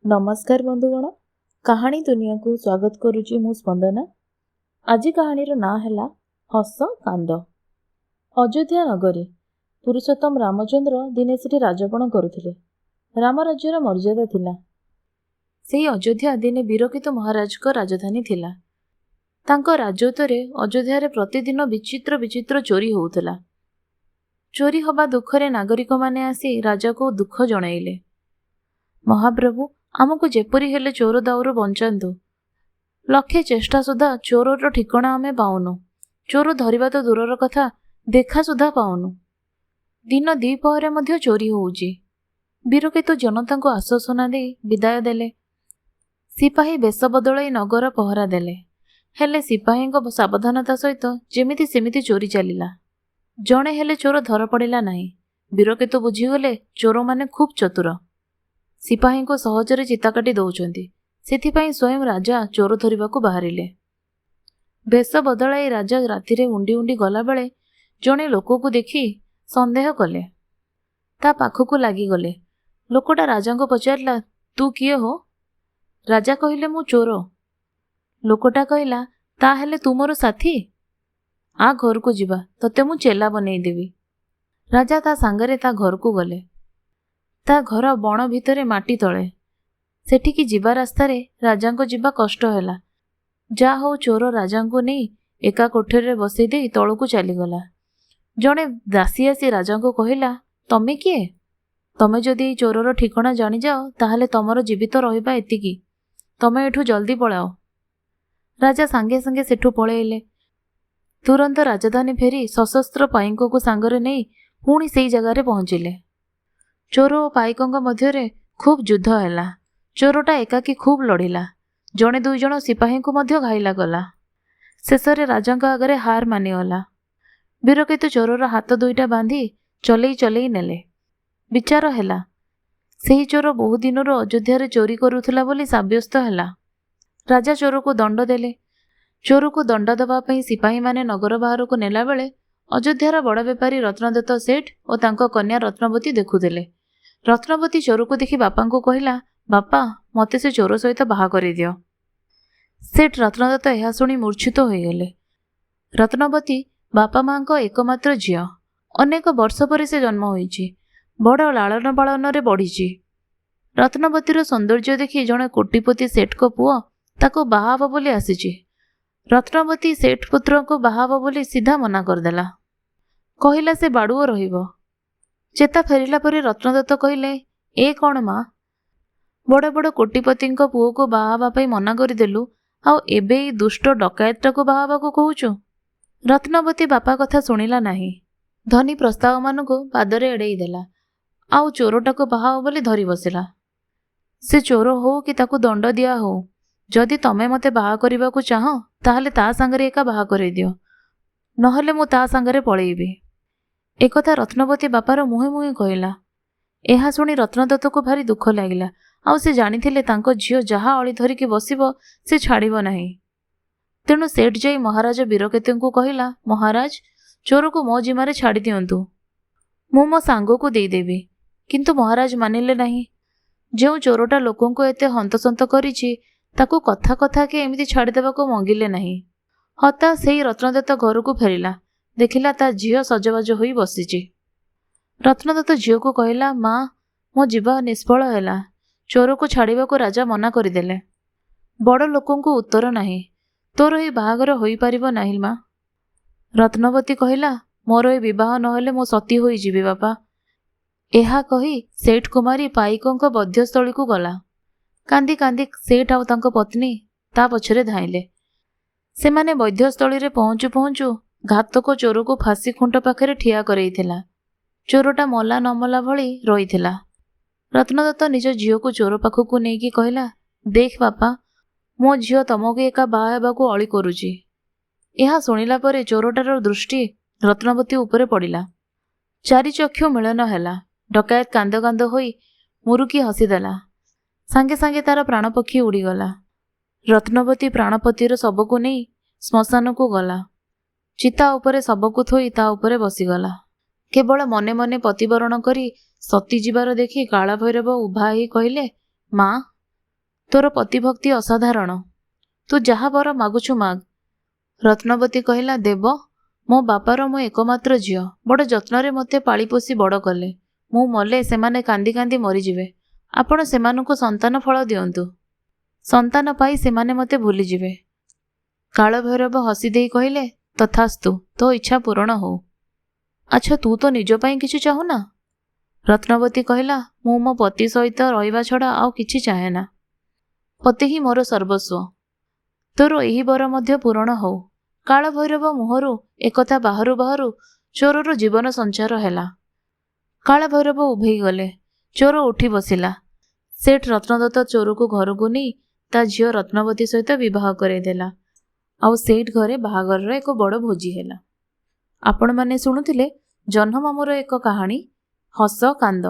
नमस्कार बंधुगण, कहानी दुनिया को स्वागत करुची मु स्पंदना। आज कहानीर ना है हस कांद। अयोध्या नगरी पुरुषोत्तम रामचंद्र दिने सेठी राजपण करुथिले। राम राज्यर मर्यादा थिला। सेही अयोध्या दिने वीरकेतु महाराज को राजधानी थिला। तांको राजत्वरे अयोध्या रे प्रतिदिन विचित्र विचित्र चोरी होउथला। चोरी हवा दुखरे नागरिक माने आसी राजा को दुख जणाइले। महाप्रभु आमको जेपरी हेले चोर दाउरू बंचातु। लक्षे चेष्टा सुधा चोरर ठिकणा आमे पाउनु। चोर धरिबा तो दूरर कथा, देखा सुधा पाउनु। दिन द्विपहरे मध्य चोरी होउची। वीरकेतु जनता को आश्वासना दे विदाय देले। सिपाही बेश बदलाई नगर पहरा देले। हेले सिपाही सावधानता सहित जेमिति सेमिति चोरी चलिला। जणे हेले चोर धर पड़िला नाही। वीरकेतु बुझीगले चोर माने खूब चतुर। सिपाही को सहजरे चिता काटी दौचंती। सेथिपाई स्वयं राजा चोर धरिबा को बाहरिले। बेश बदलाई राजा रातिरे उंडी उंडी गला बेले जणे लोक को देखी संदेह कले। ता पाखकु लागी गले। लोकटा राजा को पचारला, तू किए हो? राजा कहिले, मु चोर। लोकटा कहला, ता हेले तू मोर साथी? आ घर को जिबा, तते मु चेला बनेई देवी। राजा ता सांगरे ता घर को गले। ता घर बण भितरे माटी तले। सेठिकी जिबा रास्तारे राजा को जिबा कष्ट हैला। जा हो चोर राजा को नहीं एका कोठरे बसई दे तलू चलीगला। जड़े दासी आसी राजा को कहला, तमे किए? तमे जदि चोरर ठिकणा जानी जाओ ताहले तमर जीवित रहिबा एतिकी। तमे एठू जल्दी पलाओ। राजा सांगे सांगे सेठू पळेइले। तुरंत राजधानी फेरी सशस्त्र पाइकों को सांगरे नहीं पुणी सेई जगारे पहुंचिले। चोर और पाइकों मध्य खूब युद्ध हैला। चोरटा एकाकी खूब लड़िला। जड़े दुई जण सिपाही को मध्य घाइला गला। शेषरे राजा आगरे हार मानिगला। वीरकेतु चोरर हाथ दुईटा बांधी चलई चलई नेले। विचार हैला, सेही चोर बहु दिनर अयोध्या चोरी करुथला बोली साब्यस्त हैला। राजा चोर को दंड देले। चोर को दंड दबा पई सिपाही माने नगर बाहर को नेला बेले अयोध्यार बड़ बेपारी रत्नदत्त सेठ और तांको कन्या रत्नवती देखुथिले। रत्नवती चोर को देखि बापा को कहला, बापा मते से चोर सहित बाहा करि दियो। सेठ रत्नदत्त यह शुणी मूर्छित हो गले। रत्नवती बापा माँ को एकमात्र झियो। अनेक वर्ष पर से जन्म होईची। बड़ लालन पालन रे बढ़ीची। रत्नवतीर सौंदर्य देखि जणे कोटिपति सेठ को पुओ ताको बाहाब बोली आसीची। रत्नवती सेठ पुत्र को बाहाब बोली सीधा मना करदेला। कहिला से बाड़ुओ रहिबो। चेता फेरिला परे रत्नदत्त कहले, ए कौन माँ? बड़ बड़ कोटिपति पुओ को बाहाबा पई मना करदेलु, आउ एबे ई दुष्ट डकायतटा को बाहाबा को कहूचु? रत्नवती बापा कथा सुनिला नाही। धनी प्रस्ताव मान को पादरे एड़ेई देला। आउ चोरटा को बाहाओ बोली धरी बसिला। से चोर हो कि ताकू दंड दिया हो, जदि तमे मते बाहा करिबा को चाह ताहले ता सांगरे एका बाहा करेई दियो, नहले मु ता सांगरे पळेइबी। एकथा रत्नवती बापार मुहे मुहे कहला। एहा शुणी रत्नदत्त को भारी दुख लागिला। आउ से जानिथिले तांको झियो जहा अळी धरिकी बसिबो से छाड़िबो नाही। तेणु सेठ जाई महाराज वीरकेतु को कहला, महाराज चोर को मो जिमारे छाड़ी दियंतु, मु मो सांगो को देई देबी। किंतु महाराज मानिले नाही। जो चोरटा लोकों को एते हंतसंत करिछि ताकू कथा कथा के एमिति छाड़ी देबा को मंगिले नाही। हता सेई रत्नदत्त घर को फेरिला। देखिला ता झियो सजबाज होई बसिछि। रत्नदत्त झियो को कहला, माँ मो जीवा निष्फल हैला। चोर को छाड़िबा को राजा मना करदेले। बड़ लोकों को उत्तर नाही। तोर ए बाहागर होई पारिबो नाही माँ। रत्नवती कहला, मोर ए विवाह नहेले मो सती होई जीवी बापा। एहा कही सेठ कुमारी पाइकों बध्यस्थली को गला। कांदी कांदी सेठ आउ तांको पत्नी ता पछरे धाइले। सेमाने बध्यस्थली रे पहुंचु पहुंचु घातक चोर को फांसी खुंट पाखरे ठिया करैथिला। चोरटा मला नमला भली रहीथिला। रत्नदत्त निज झियो को चोर पाखकु नेकी कहला, देख बापा मो झियो तमको एका बाहा हेबाकु अळी करूची। एहा सुनिला परे चोरटार दृष्टि रत्नवती उपरे पड़िला। चारि चक्षु मिलन हैला। डकायत कांद कांद होई मुरुकी हसीदेला। सांगे सांगे तार प्राणपक्षी उड़ीगला। रत्नवती प्राणपतिर शबकु नहीं श्मशान को गला। चिता उपरे शबकु थोई ता उपरे बसीगला। केवल मने मने पतिवरण करी सती जीवार देखि काला भैरव उभा ही कहले, माँ ତୋର ପତିଭକ୍ତି ଅସାଧାରଣ। ତୁ ଯାହା ବର ମାଗୁଛୁ ମାଗ। ରତ୍ନବତୀ କହିଲା, ଦେବ, ମୋ ବାପାର ମୁଁ ଏକମାତ୍ର ଝିଅ। ବଡ଼ ଯତ୍ନରେ ମୋତେ ପାଳିପୋଷି ବଡ଼ କଲେ। ମୁଁ ମଲେ ସେମାନେ କାନ୍ଦି କାନ୍ଦି ମରିଯିବେ। ଆପଣ ସେମାନଙ୍କୁ ସନ୍ତାନ ଫଳ ଦିଅନ୍ତୁ। ସନ୍ତାନ ପାଇ ସେମାନେ ମୋତେ ଭୁଲିଯିବେ। କାଳଭୈରବ ହସି ଦେଇ କହିଲେ, ତଥାସ୍ତୁ, ତୋ ଇଚ୍ଛା ପୂରଣ ହଉ। ଆଚ୍ଛା, ତୁ ତ ନିଜ ପାଇଁ କିଛି ଚାହୁଁନା? ରତ୍ନବତୀ କହିଲା, ମୁଁ ମୋ ପତି ସହିତ ରହିବା ଛଡ଼ା ଆଉ କିଛି ଚାହେଁନା। ପତି ହିଁ ମୋର ସର୍ବସ୍ୱ। ତୋର ଏହି ବର ମଧ୍ୟ ପୂରଣ ହଉ। କାଳଭୈରବ ମୁହଁରୁ ଏକଥା ବାହାରୁ ବାହାରୁ ଚୋରର ଜୀବନ ସଞ୍ଚାର ହେଲା। କାଳଭୈରବ ଉଭେଇ ଗଲେ। ଚୋର ଉଠି ବସିଲା। ସେଠ ରତ୍ନଦତ୍ତ ଚୋରକୁ ଘରକୁ ନେଇ ତା ଝିଅ ରତ୍ନବତୀ ସହିତ ବିବାହ କରାଇଦେଲା। ଆଉ ସେଇଠ ଘରେ ବାହାଘରର ଏକ ବଡ଼ ଭୋଜି ହେଲା। ଆପଣମାନେ ଶୁଣୁଥିଲେ ଜହ୍ନମାମୁଁର ଏକ କାହାଣୀ, ହସ କାନ୍ଦ।